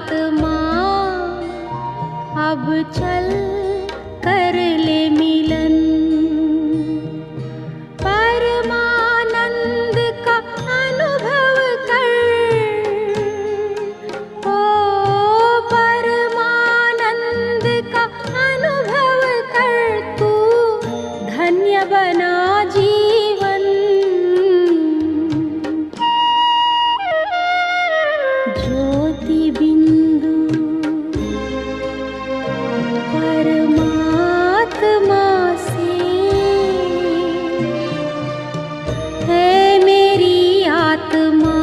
आत्मा अब चल कर ले मिलन। परमानंद का अनुभव कर, ओ परमानंद का अनुभव कर, तू धन्य बना जीवन। ज्योति बिंदु परमात्मा से है मेरी आत्मा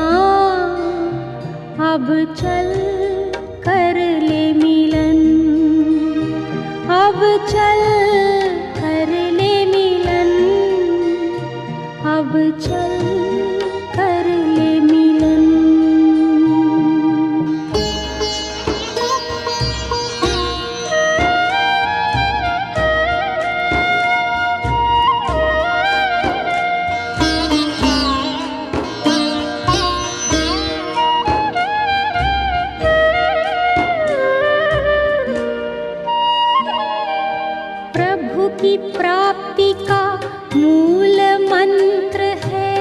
अब चल कर ले मिलन। अब चल कर ले मिलन। अब चल कर ले मिलन। प्रभु की प्राप्ति का मूल मंत्र है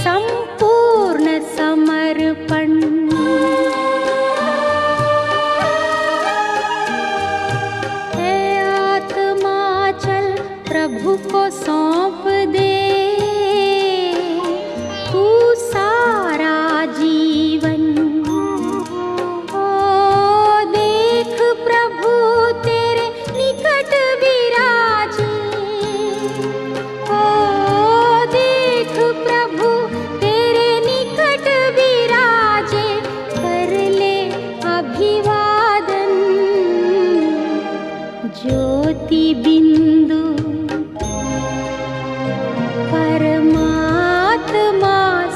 संपूर्ण समर्पण। है आत्मा चल प्रभु को सौंप दे तू सारा जीवन। ओ देख प्रभु तेरे निकट विराजे। ओ देख प्रभु तेरे निकट विराजे। कर ले अभिवादन। ज्योति बिंदु परमात्मा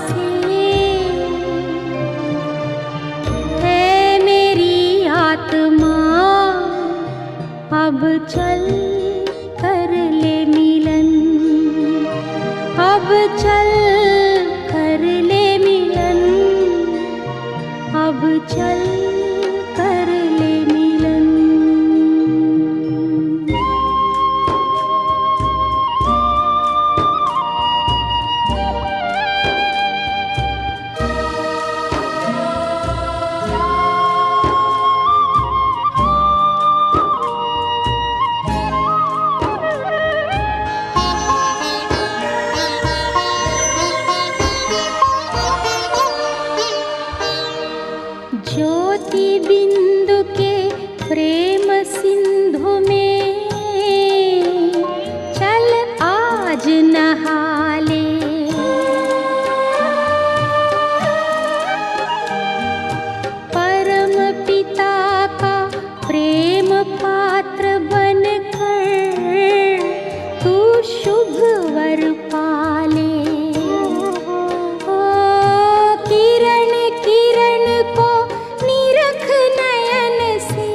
से है मेरी आत्मा अब चल कर ले मिलन। अब चल कर ले मिलन। अब चल कर ले मिलन। ज्योति बिंदु के प्रेम सिंधु में चल आज नहा ले। परम पिता का प्रेम पात्र बनकर तू शुभ वर पाले। ओ किरण किरण को निरख नयन से।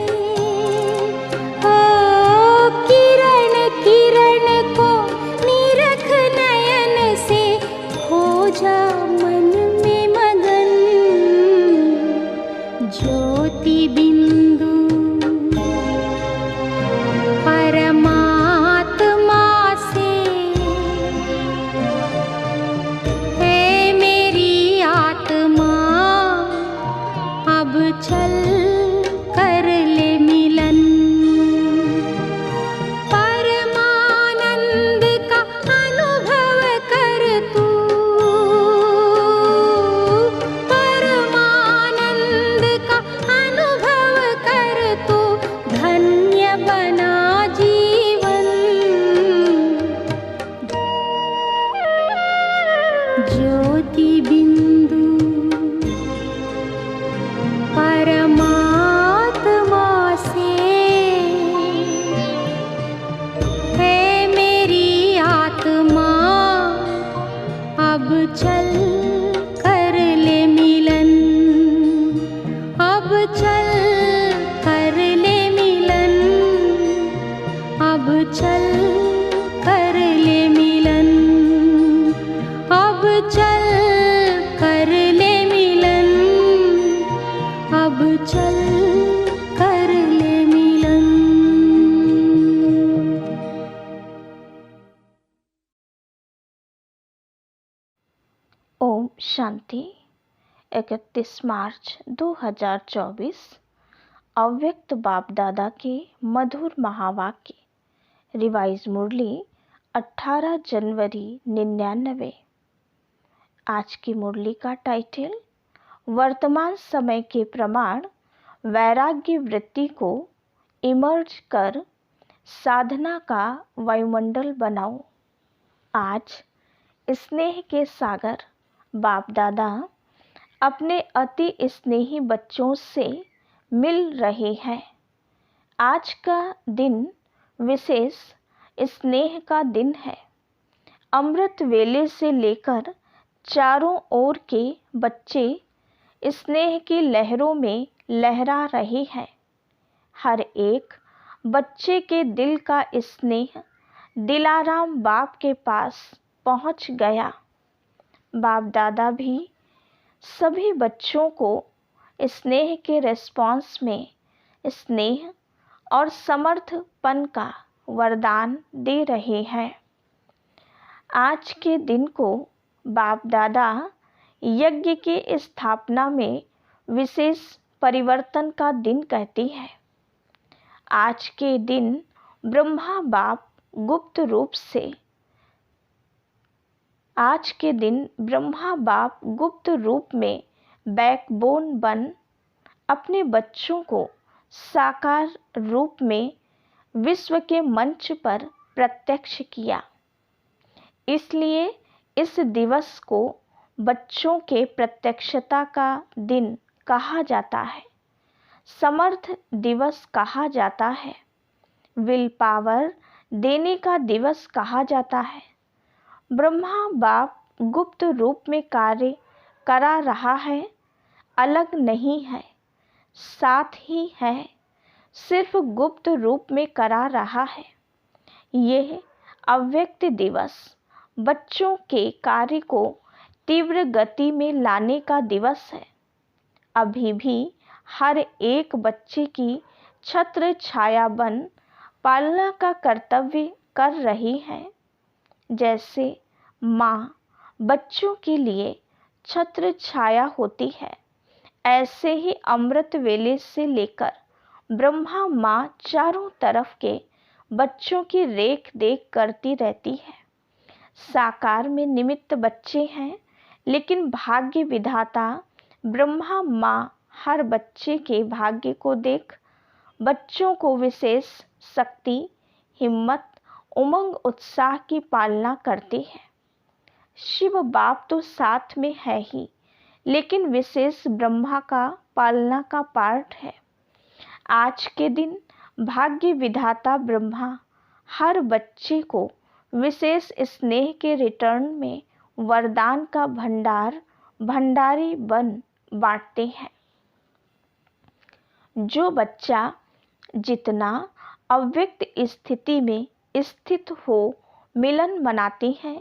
शांति 31 मार्च 2024। अव्यक्त बाप दादा के मधुर महावाक्य। रिवाइज मुरली 18 जनवरी 99। आज की मुरली का टाइटल वर्तमान समय के प्रमाण वैराग्य वृत्ति को इमर्ज कर साधना का वायुमंडल बनाओ। आज स्नेह के सागर बाप दादा अपने अति स्नेही बच्चों से मिल रहे हैं। आज का दिन विशेष स्नेह का दिन है। अमृत वेले से लेकर चारों ओर के बच्चे स्नेह की लहरों में लहरा रहे हैं। हर एक बच्चे के दिल का स्नेह दिलाराम बाप के पास पहुंच गया। बाप दादा भी सभी बच्चों को स्नेह के रेस्पॉन्स में स्नेह और समर्थपन का वरदान दे रहे हैं। आज के दिन को बाप दादा यज्ञ की स्थापना में विशेष परिवर्तन का दिन कहते हैं। आज के दिन ब्रह्मा बाप गुप्त रूप में बैकबोन बन अपने बच्चों को साकार रूप में विश्व के मंच पर प्रत्यक्ष किया। इसलिए इस दिवस को बच्चों के प्रत्यक्षता का दिन कहा जाता है, समर्थ दिवस कहा जाता है, विल पावर देने का दिवस कहा जाता है। ब्रह्मा बाप गुप्त रूप में कार्य करा रहा है, अलग नहीं है, साथ ही है, सिर्फ गुप्त रूप में करा रहा है। यह अव्यक्त दिवस बच्चों के कार्य को तीव्र गति में लाने का दिवस है। अभी भी हर एक बच्चे की छत्र छाया बन पालना का कर्तव्य कर रही है। जैसे माँ बच्चों के लिए छत्र छाया होती है, ऐसे ही अमृत वेले से लेकर ब्रह्मा माँ चारों तरफ के बच्चों की रेख देख करती रहती है। साकार में निमित्त बच्चे हैं, लेकिन भाग्य विधाता ब्रह्मा माँ हर बच्चे के भाग्य को देख बच्चों को विशेष शक्ति, हिम्मत, उमंग, उत्साह की पालना करते हैं। शिव बाप तो साथ में है ही, लेकिन विशेष ब्रह्मा का पालना का पार्ट है। आज के दिन भाग्य विधाता ब्रह्मा हर बच्चे को विशेष स्नेह के रिटर्न में वरदान का भंडारी बन बांटते हैं। जो बच्चा जितना अव्यक्त स्थिति में स्थित हो मिलन मनाते हैं,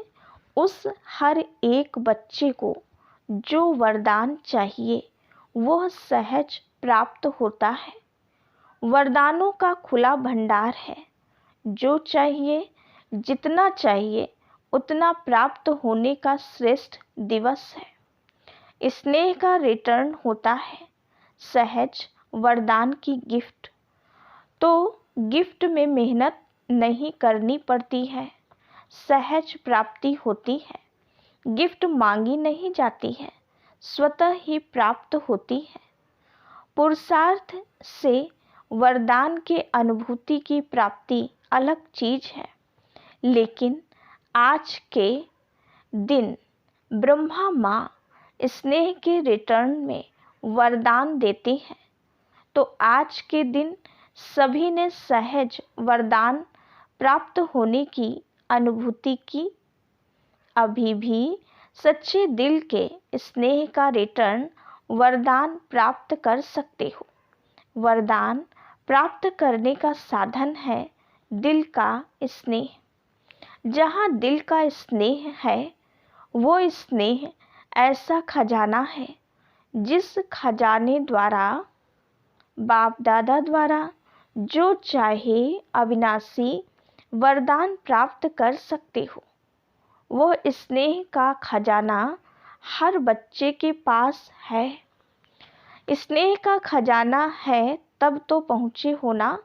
उस हर एक बच्चे को जो वरदान चाहिए वह सहज प्राप्त होता है। वरदानों का खुला भंडार है। जो चाहिए, जितना चाहिए उतना प्राप्त होने का श्रेष्ठ दिवस है। स्नेह का रिटर्न होता है, सहज वरदान की गिफ्ट। तो गिफ्ट में मेहनत नहीं करनी पड़ती है, सहज प्राप्ति होती है। गिफ्ट मांगी नहीं जाती है, स्वतः ही प्राप्त होती है। पुरुषार्थ से वरदान के अनुभूति की प्राप्ति अलग चीज है। लेकिन आज के दिन ब्रह्मा माँ स्नेह के रिटर्न में वरदान देते हैं, तो आज के दिन सभी ने सहज वरदान प्राप्त होने की अनुभूति की। अभी भी सच्चे दिल के स्नेह का रिटर्न वरदान प्राप्त कर सकते हो। वरदान प्राप्त करने का साधन है दिल का स्नेह। जहाँ दिल का स्नेह है, वो स्नेह ऐसा खजाना है जिस खजाने द्वारा बाप दादा द्वारा जो चाहे अविनाशी वरदान प्राप्त कर सकते हो। वह स्नेह का खजाना हर बच्चे के पास है। स्नेह का खजाना है तब तो पहुँचे हो ना।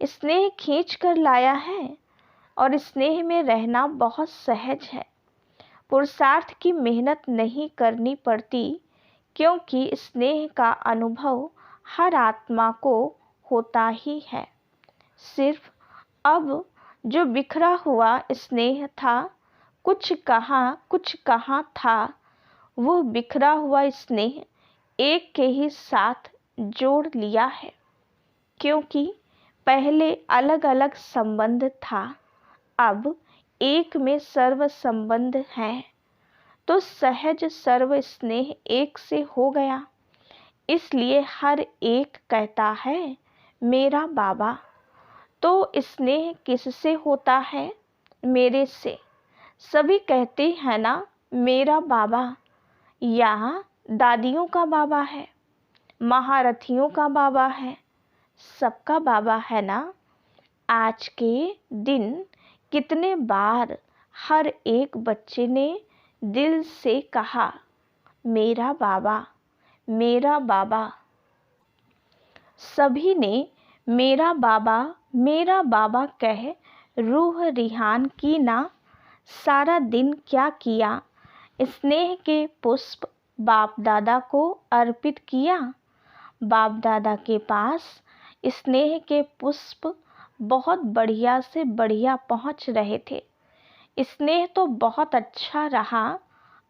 स्नेह खींच कर लाया है और स्नेह में रहना बहुत सहज है। पुरुषार्थ की मेहनत नहीं करनी पड़ती, क्योंकि स्नेह का अनुभव हर आत्मा को होता ही है। सिर्फ अब जो बिखरा हुआ स्नेह था, कुछ कहाँ था, वो बिखरा हुआ स्नेह एक के ही साथ जोड़ लिया है। क्योंकि पहले अलग अलग संबंध था, अब एक में सर्व संबंध है, तो सहज सर्व स्नेह एक से हो गया। इसलिए हर एक कहता है मेरा बाबा। तो स्नेह किससे होता है? मेरे से। सभी कहते हैं ना मेरा बाबा। या दादियों का बाबा है, महारथियों का बाबा है, सबका बाबा है ना। आज के दिन कितने बार हर एक बच्चे ने दिल से कहा मेरा बाबा, मेरा बाबा। सभी ने मेरा बाबा कह रूह रिहान की ना। सारा दिन क्या किया, स्नेह के पुष्प बाप दादा को अर्पित किया। बाप दादा के पास स्नेह के पुष्प बहुत बढ़िया से बढ़िया पहुंच रहे थे। स्नेह तो बहुत अच्छा रहा।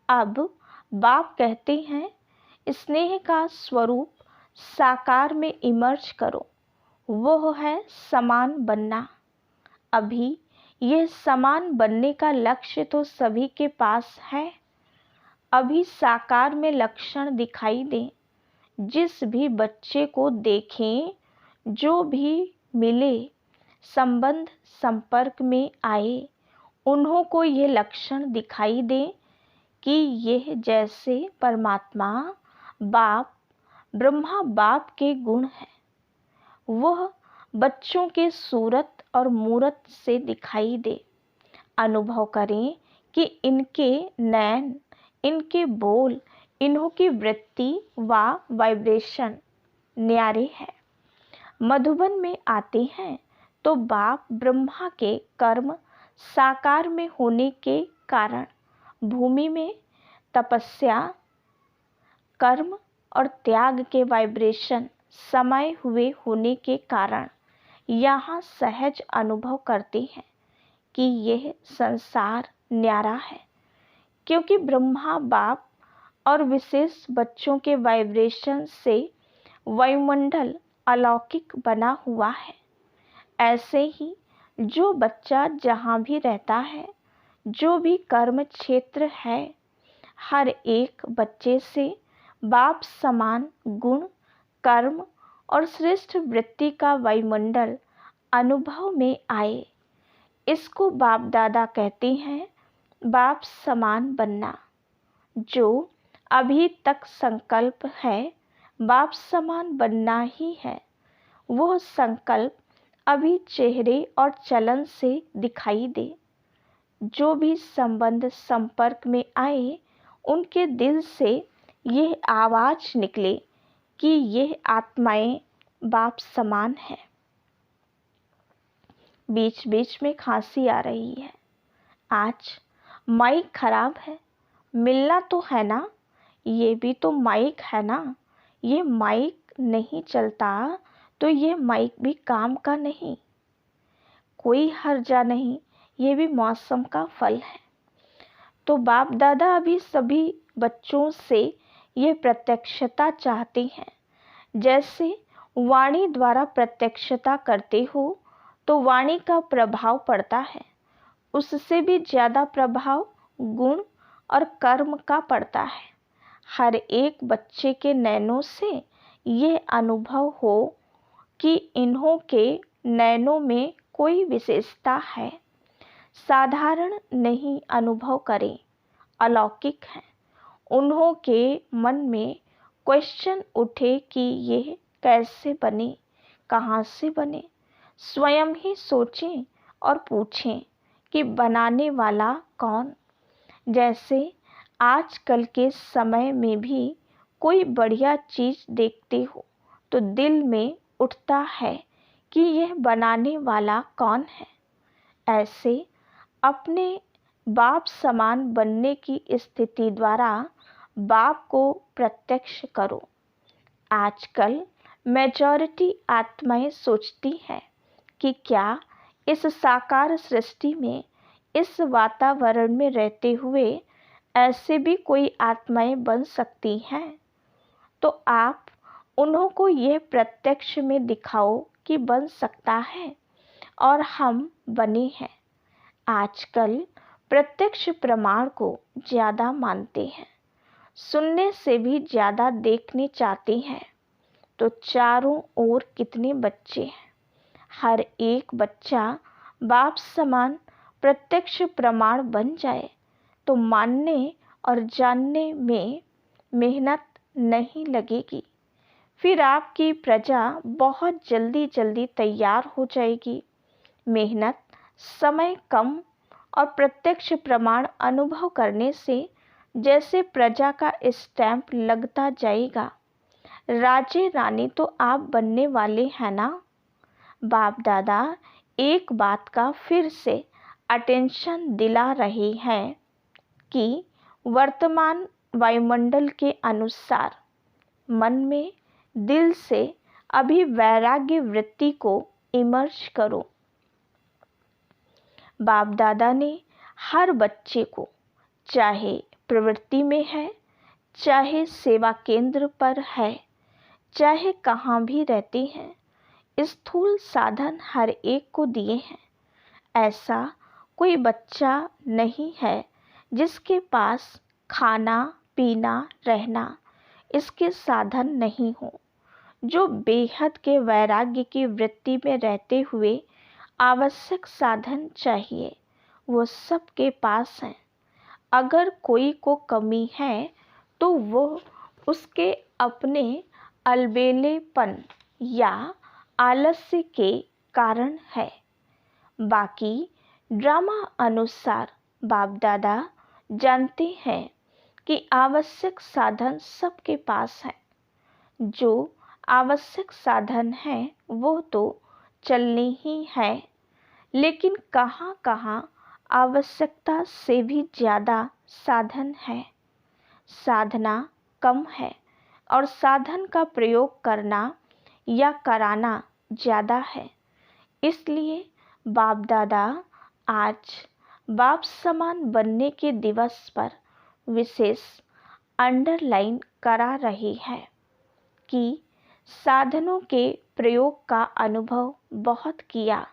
अब बाप कहते हैं स्नेह का स्वरूप साकार में इमर्ज करो, वो है समान बनना। अभी यह समान बनने का लक्ष्य तो सभी के पास है। अभी साकार में लक्षण दिखाई दें। जिस भी बच्चे को देखें, जो भी मिले, संबंध संपर्क में आए, उन्हों को ये लक्षण दिखाई दे कि यह जैसे परमात्मा बाप ब्रह्मा बाप के गुण हैं, वह बच्चों के सूरत और मूरत से दिखाई दे। अनुभव करें कि इनके नैन, इनके बोल, इन्हों की वृत्ति व वाइब्रेशन न्यारे है। मधुबन में आते हैं तो बाप ब्रह्मा के कर्म साकार में होने के कारण भूमि में तपस्या, कर्म और त्याग के वाइब्रेशन समाये हुए होने के कारण यहाँ सहज अनुभव करते हैं कि यह संसार न्यारा है। क्योंकि ब्रह्मा बाप और विशेष बच्चों के वाइब्रेशन से वायुमंडल अलौकिक बना हुआ है। ऐसे ही जो बच्चा जहाँ भी रहता है, जो भी कर्म क्षेत्र है, हर एक बच्चे से बाप समान गुण, कर्म और श्रेष्ठ वृत्ति का वायुमंडल अनुभव में आए। इसको बाप दादा कहते हैं बाप समान बनना। जो अभी तक संकल्प है बाप समान बनना ही है, वह संकल्प अभी चेहरे और चलन से दिखाई दे। जो भी संबंध संपर्क में आए, उनके दिल से यह आवाज़ निकले कि यह आत्माएं बाप समान है। बीच बीच में खांसी आ रही है। आज माइक खराब है, मिलना तो है ना, ये भी तो माइक है ना। ये माइक नहीं चलता तो ये माइक भी काम का नहीं। कोई हर्जा नहीं, ये भी मौसम का फल है। तो बाप दादा अभी सभी बच्चों से ये प्रत्यक्षता चाहते हैं। जैसे वाणी द्वारा प्रत्यक्षता करते हो तो वाणी का प्रभाव पड़ता है, उससे भी ज़्यादा प्रभाव गुण और कर्म का पड़ता है। हर एक बच्चे के नैनों से ये अनुभव हो कि इन्हों के नैनों में कोई विशेषता है, साधारण नहीं अनुभव करें, अलौकिक है। उन्हों के मन में क्वेश्चन उठे कि यह कैसे बने, कहाँ से बने। स्वयं ही सोचें और पूछें कि बनाने वाला कौन। जैसे आजकल के समय में भी कोई बढ़िया चीज़ देखते हो तो दिल में उठता है कि यह बनाने वाला कौन है। ऐसे अपने बाप समान बनने की स्थिति द्वारा बाप को प्रत्यक्ष करो। आजकल मेजॉरिटी आत्माएं सोचती हैं कि क्या इस साकार सृष्टि में, इस वातावरण में रहते हुए ऐसे भी कोई आत्माएं बन सकती हैं। तो आप उन्हों को यह प्रत्यक्ष में दिखाओ कि बन सकता है और हम बने हैं। आजकल प्रत्यक्ष प्रमाण को ज़्यादा मानते हैं, सुनने से भी ज़्यादा देखने चाहते हैं। तो चारों ओर कितने बच्चे हैं। हर एक बच्चा बाप समान प्रत्यक्ष प्रमाण बन जाए तो मानने और जानने में मेहनत नहीं लगेगी। फिर आपकी प्रजा बहुत जल्दी जल्दी तैयार हो जाएगी। मेहनत, समय कम और प्रत्यक्ष प्रमाण अनुभव करने से जैसे प्रजा का स्टैंप लगता जाएगा। राजे रानी तो आप बनने वाले हैं ना। बाप दादा एक बात का फिर से अटेंशन दिला रहे हैं कि वर्तमान वायुमंडल के अनुसार मन में, दिल से अभी वैराग्य वृत्ति को इमर्ज करो। बाप दादा ने हर बच्चे को, चाहे प्रवृत्ति में है, चाहे सेवा केंद्र पर है, चाहे कहाँ भी रहते हैं, स्थूल साधन हर एक को दिए हैं। ऐसा कोई बच्चा नहीं है जिसके पास खाना, पीना, रहना इसके साधन नहीं हो। जो बेहद के वैराग्य की वृत्ति में रहते हुए आवश्यक साधन चाहिए, वो सबके पास हैं। अगर कोई को कमी है तो वो उसके अपने अलबेलेपन या आलस्य के कारण है। बाकी ड्रामा अनुसार बाप दादा जानते हैं कि आवश्यक साधन सबके पास है। जो आवश्यक साधन है वो तो चलने ही है, लेकिन कहाँ कहाँ आवश्यकता से भी ज़्यादा साधन है। साधना कम है और साधन का प्रयोग करना या कराना ज़्यादा है। इसलिए बाप दादा आज बाप समान बनने के दिवस पर विशेष अंडरलाइन करा रहे हैं कि साधनों के प्रयोग का अनुभव बहुत किया,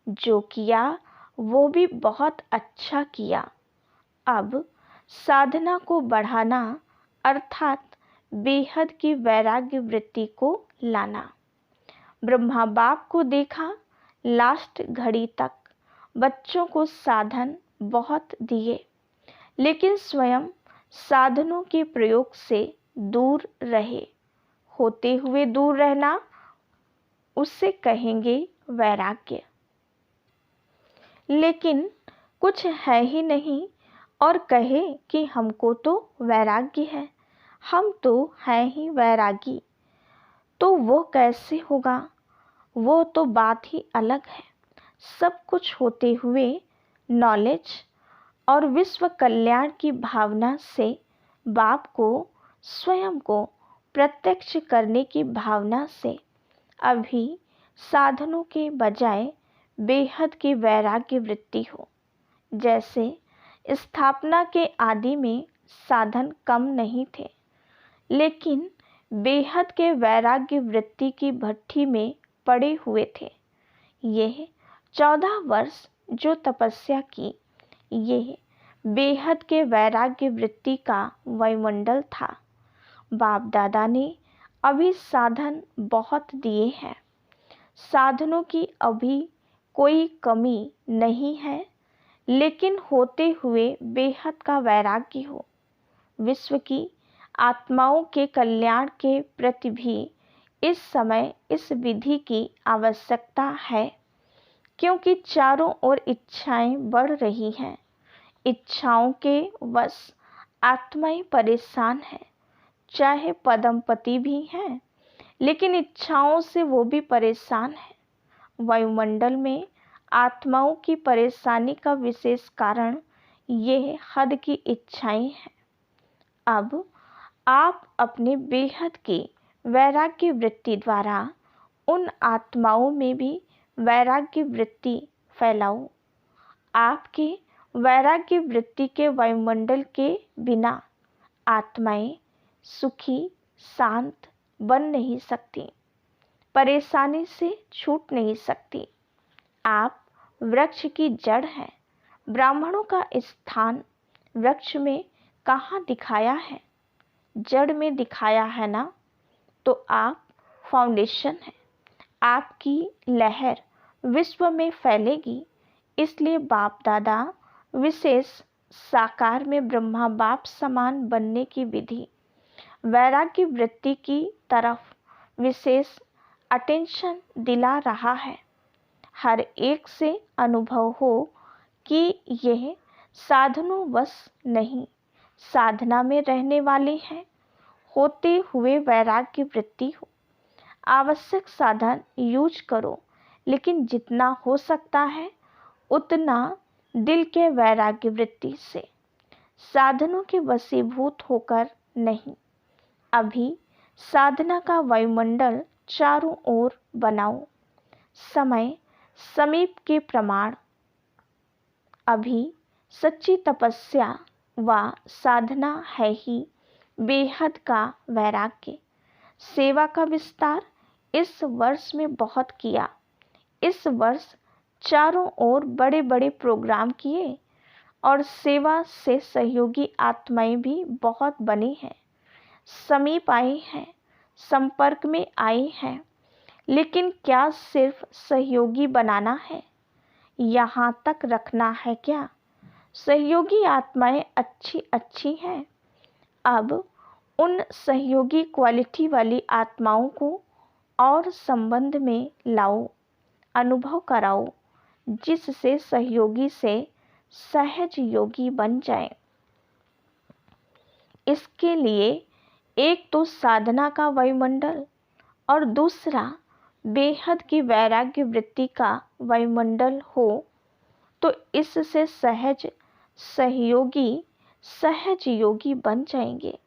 जो किया वो भी बहुत अच्छा किया। अब साधना को बढ़ाना अर्थात बेहद की वैराग्य वृत्ति को लाना। ब्रह्मा बाप को देखा, लास्ट घड़ी तक बच्चों को साधन बहुत दिए, लेकिन स्वयं साधनों के प्रयोग से दूर रहे। होते हुए दूर रहना, उससे कहेंगे वैराग्य। लेकिन कुछ है ही नहीं और कहे कि हमको तो वैराग्य है, हम तो हैं ही वैरागी, तो वो कैसे होगा। वो तो बात ही अलग है। सब कुछ होते हुए नॉलेज और विश्व कल्याण की भावना से बाप को, स्वयं को प्रत्यक्ष करने की भावना से अभी साधनों के बजाय बेहद की वैराग्य वृत्ति हो। जैसे स्थापना के आदि में साधन कम नहीं थे, लेकिन बेहद के वैराग्य वृत्ति की भट्ठी में पड़े हुए थे। यह 14 वर्ष जो तपस्या की, यह बेहद के वैराग्य वृत्ति का वायुमंडल था। बाप दादा ने अभी साधन बहुत दिए हैं। साधनों की अभी कोई कमी नहीं है, लेकिन होते हुए बेहद का वैराग्य हो। विश्व की आत्माओं के कल्याण के प्रति भी इस समय इस विधि की आवश्यकता है, क्योंकि चारों ओर इच्छाएं बढ़ रही हैं। इच्छाओं के वश आत्माएं परेशान हैं, चाहे पदमपति भी हैं, लेकिन इच्छाओं से वो भी परेशान हैं। वायुमंडल में आत्माओं की परेशानी का विशेष कारण ये हद की इच्छाएं हैं। अब आप अपने बेहद की वैराग्य वृत्ति द्वारा उन आत्माओं में भी वैराग्य वृत्ति फैलाओ। आपके वैराग्य वृत्ति के वायुमंडल के बिना आत्माएं सुखी शांत बन नहीं सकती, परेशानी से छूट नहीं सकती। आप वृक्ष की जड़ हैं। ब्राह्मणों का स्थान वृक्ष में कहाँ दिखाया है? जड़ में दिखाया है ना। तो आप फाउंडेशन हैं। आपकी लहर विश्व में फैलेगी। इसलिए बाप दादा विशेष साकार में ब्रह्मा बाप समान बनने की विधि, वैराग्य वृत्ति की तरफ विशेष अटेंशन दिला रहा है। हर एक से अनुभव हो कि यह साधनों वश नहीं, साधना में रहने वाले हैं, होते हुए वैराग्य वृत्ति हो। आवश्यक साधन यूज करो, लेकिन जितना हो सकता है उतना दिल के वैराग्य वृत्ति से, साधनों के वशीभूत होकर नहीं। अभी साधना का वायुमंडल चारों ओर बनाओ। समय समीप के प्रमाण। अभी सच्ची तपस्या व साधना है ही बेहद का वैराग्य। सेवा का विस्तार इस वर्ष में बहुत किया। इस वर्ष चारों ओर बड़े बड़े प्रोग्राम किए और सेवा से सहयोगी आत्माएं भी बहुत बनी हैं, समीप आई हैं, संपर्क में आई हैं। लेकिन क्या सिर्फ सहयोगी बनाना है? यहाँ तक रखना है क्या? सहयोगी आत्माएं अच्छी हैं। अब उन सहयोगी क्वालिटी वाली आत्माओं को और संबंध में लाओ, अनुभव कराओ, जिससे सहयोगी से सहज योगी बन जाए। इसके लिए एक तो साधना का वायुमंडल और दूसरा बेहद की वैराग्य वृत्ति का वायुमंडल हो, तो इससे सहज सहयोगी सहज योगी बन जाएंगे।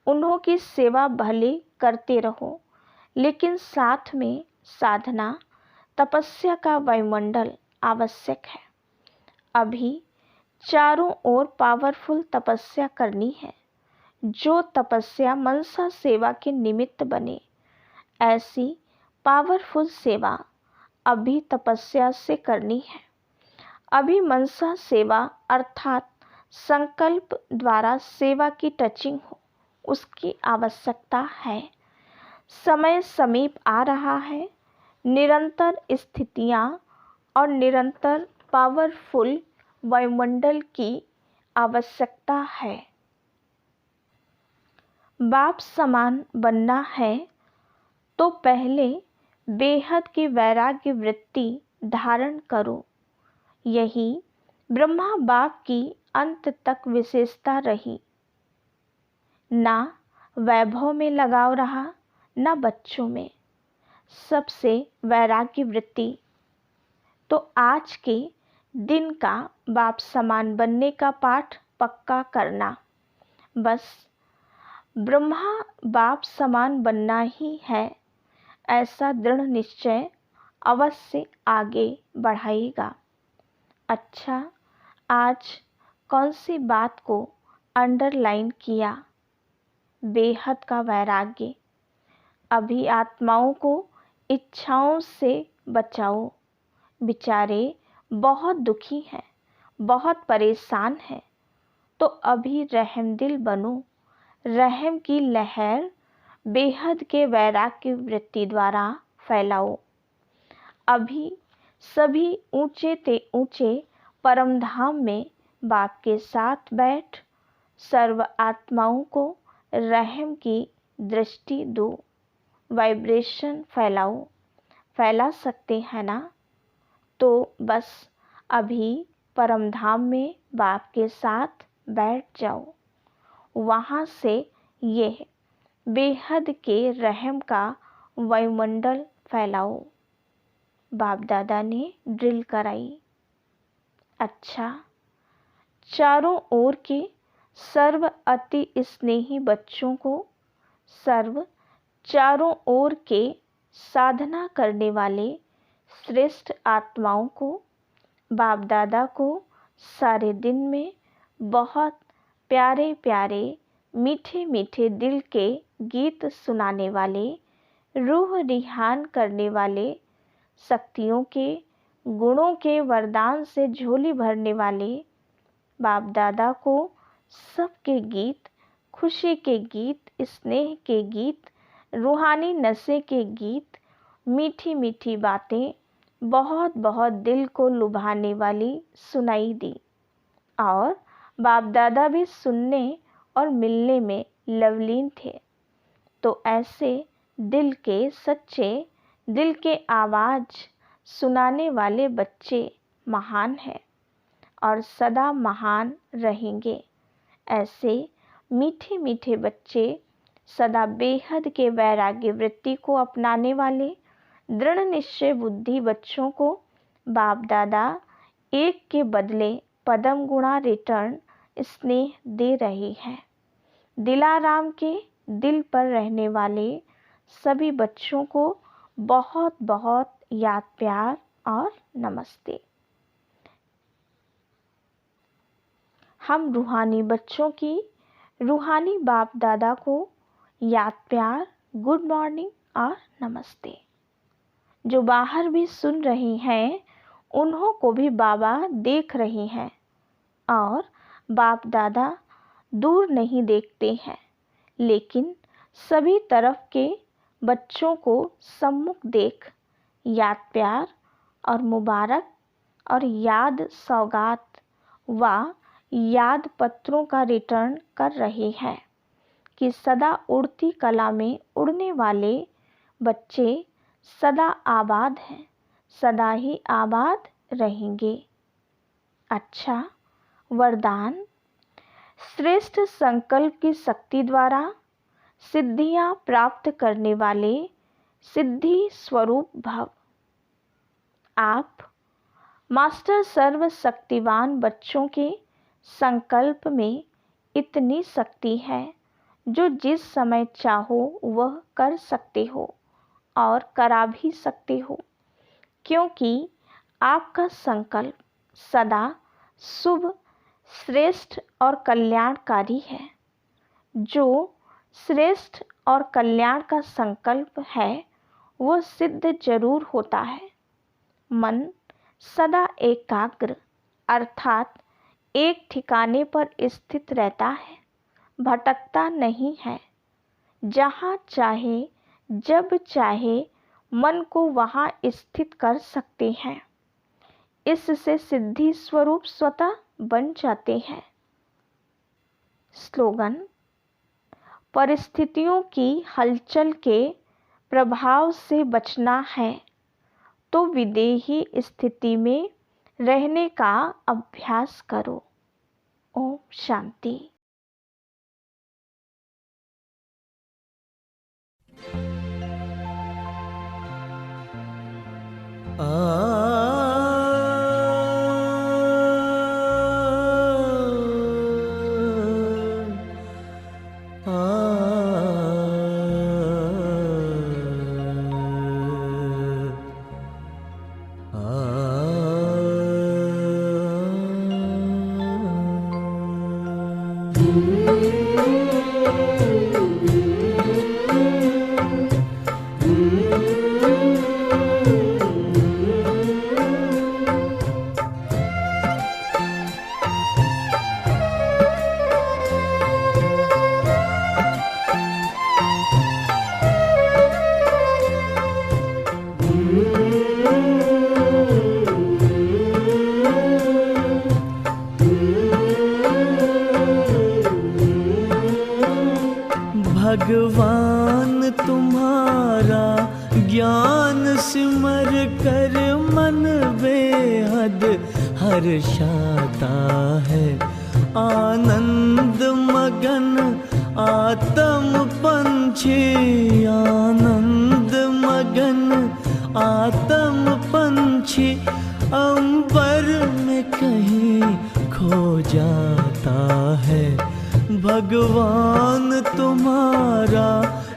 उन्हों की सेवा भले करते रहो, लेकिन साथ में साधना तपस्या का वायुमंडल आवश्यक है। अभी चारों ओर पावरफुल तपस्या करनी है। जो तपस्या मनसा सेवा के निमित्त बने, ऐसी पावरफुल सेवा अभी तपस्या से करनी है। अभी मनसा सेवा अर्थात संकल्प द्वारा सेवा की टचिंग हो, उसकी आवश्यकता है। समय समीप आ रहा है। निरंतर स्थितियाँ और निरंतर पावरफुल वायुमंडल की आवश्यकता है। बाप समान बनना है तो पहले बेहद की वैराग्य वृत्ति धारण करो। यही ब्रह्मा बाप की अंत तक विशेषता रही। ना वैभव में लगाव रहा, ना बच्चों में, सबसे वैराग्य वृत्ति। तो आज के दिन का बाप समान बनने का पाठ पक्का करना। बस ब्रह्मा बाप समान बनना ही है, ऐसा दृढ़ निश्चय अवश्य आगे बढ़ाएगा। अच्छा, आज कौन सी बात को अंडरलाइन किया? बेहद का वैराग्य। अभी आत्माओं को इच्छाओं से बचाओ। बेचारे बहुत दुखी हैं, बहुत परेशान हैं। तो अभी रहमदिल बनो। रहम की लहर बेहद के वैराग्य वृत्ति द्वारा फैलाओ। अभी सभी ऊंचे ते ऊंचे परमधाम में बाप के साथ बैठ सर्व आत्माओं को रहम की दृष्टि दो। वाइब्रेशन फैलाओ। फैला सकते हैं ना? तो बस अभी परमधाम में बाप के साथ बैठ जाओ वहाँ से यह बेहद के रहम का वायुमंडल फैलाओ। बाप दादा ने ड्रिल कराई। अच्छा, चारों ओर के सर्व अति स्नेही बच्चों को, सर्व चारों ओर के साधना करने वाले श्रेष्ठ आत्माओं को, बाप दादा को सारे दिन में बहुत प्यारे प्यारे मीठे मीठे दिल के गीत सुनाने वाले, रूह रिहान करने वाले, शक्तियों के गुणों के वरदान से झोली भरने वाले बाप दादा को सबके गीत, खुशी के गीत, स्नेह के गीत, रूहानी नशे के गीत, मीठी मीठी बातें बहुत बहुत दिल को लुभाने वाली सुनाई दी। और बाप दादा भी सुनने और मिलने में लवलीन थे। तो ऐसे दिल के सच्चे, दिल के आवाज़ सुनाने वाले बच्चे महान हैं और सदा महान रहेंगे। ऐसे मीठे मीठे बच्चे सदा बेहद के वैराग्य वृत्ति को अपनाने वाले दृढ़ निश्चय बुद्धि बच्चों को बाप दादा एक के बदले पदम गुणा रिटर्न स्नेह दे रही है। दिलाराम के दिल पर रहने वाले सभी बच्चों को बहुत बहुत याद प्यार और नमस्ते। हम रूहानी बच्चों की रूहानी बाप दादा को याद प्यार, गुड मॉर्निंग और नमस्ते। जो बाहर भी सुन रहे हैं उन्हों को भी बाबा देख रहे हैं और बाप दादा दूर नहीं देखते हैं, लेकिन सभी तरफ के बच्चों को सम्मुख देख याद प्यार और मुबारक और याद सौगात व याद पत्रों का रिटर्न कर रहे हैं कि सदा उड़ती कला में उड़ने वाले बच्चे सदा आबाद हैं, सदा ही आबाद रहेंगे। अच्छा, वरदान श्रेष्ठ संकल्प की शक्ति द्वारा सिद्धियां प्राप्त करने वाले सिद्धि स्वरूप भव। आप मास्टर सर्वशक्तिवान बच्चों के संकल्प में इतनी शक्ति है जो जिस समय चाहो वह कर सकते हो और करा भी सकते हो, क्योंकि आपका संकल्प सदा शुभ, श्रेष्ठ और कल्याणकारी है। जो श्रेष्ठ और कल्याण का संकल्प है वह सिद्ध जरूर होता है। मन सदा एकाग्र अर्थात एक ठिकाने पर स्थित रहता है, भटकता नहीं है। जहाँ चाहे जब चाहे मन को वहाँ स्थित कर सकते हैं। इससे सिद्धि स्वरूप स्वतः बन जाते हैं। स्लोगन: परिस्थितियों की हलचल के प्रभाव से बचना है तो विदेही स्थिति में रहने का अभ्यास करो। ओम शांति। भगवान तुम्हारा ज्ञान सिमर कर मन बेहद हर्षाता है। आनंद मगन आत्म पंछी, आनंद मगन आत्म पंछी अंबर में कहीं खो जाता है। भगवान तुम्हारा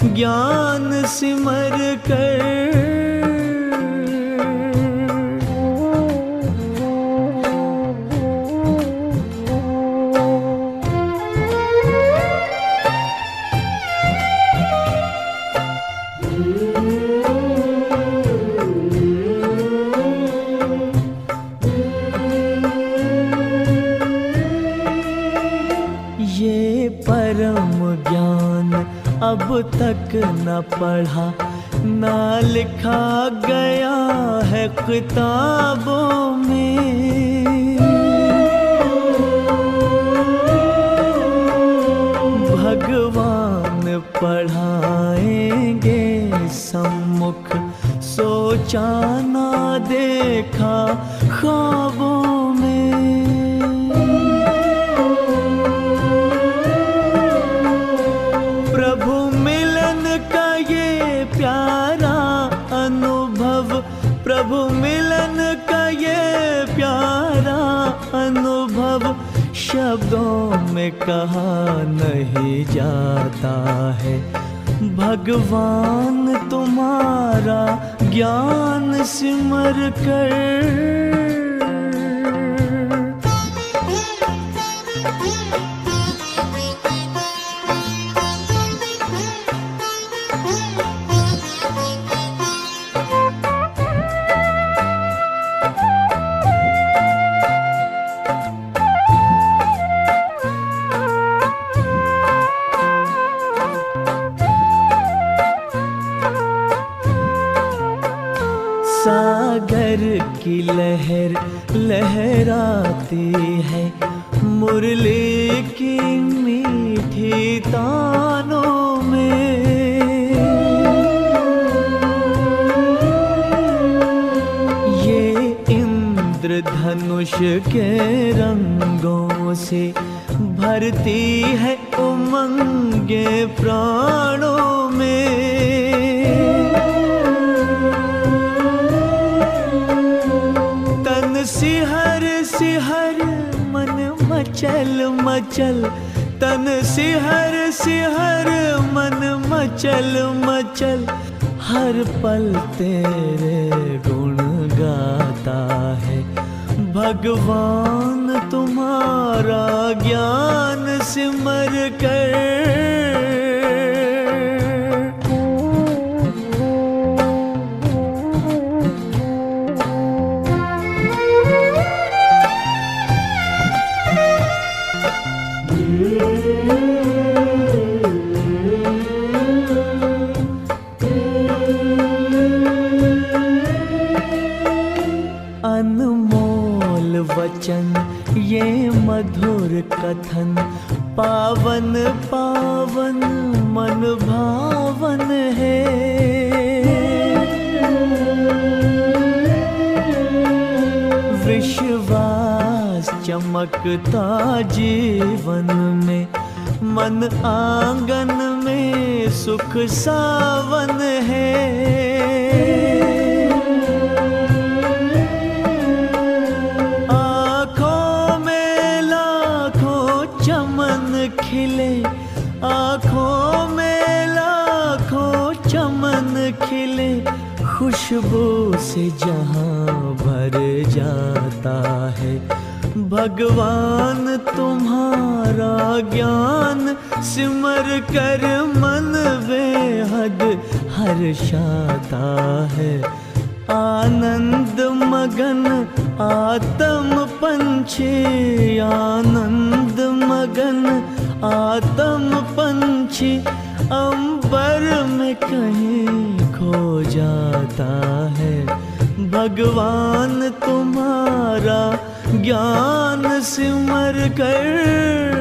ज्ञान सिमर कर। अब तक न पढ़ा न लिखा गया है किताबों में। भगवान पढ़ाएंगे सम्मुख, सोचा ना देखा ख्वाबों में। प्रभु मिलन का ये प्यारा अनुभव, प्रभु मिलन का ये प्यारा अनुभव शब्दों में कहा नहीं जाता है। भगवान तुम्हारा ज्ञान सिमर कर। सागर की लहर लहराती है, मुरली की मीठी तानों में। ये इंद्रधनुष के रंगों से भरती है उमंगे प्राणों में। सिहर सिहर मन मचल मचल, तन सिहर सिहर मन मचल मचल, हर पल तेरे गुण गाता है। भगवान तुम्हारा ज्ञान सिमर कर। अनमोल वचन ये मधुर कथन, पावन पावन मन भावन है। विश्वास चमकता जीवन में, मन आंगन में सुख सावन है। खिले आँखों में लाखों चमन खिले, खुशबू से जहां भर जाता है। भगवान तुम्हारा ज्ञान सिमर कर मन बेहद हर्षाता है। आनंद मगन आत्म पंछी, आनंद मगन आत्म पंछी अंबर में कहीं खो जाता है। भगवान तुम्हारा ज्ञान सिमर कर।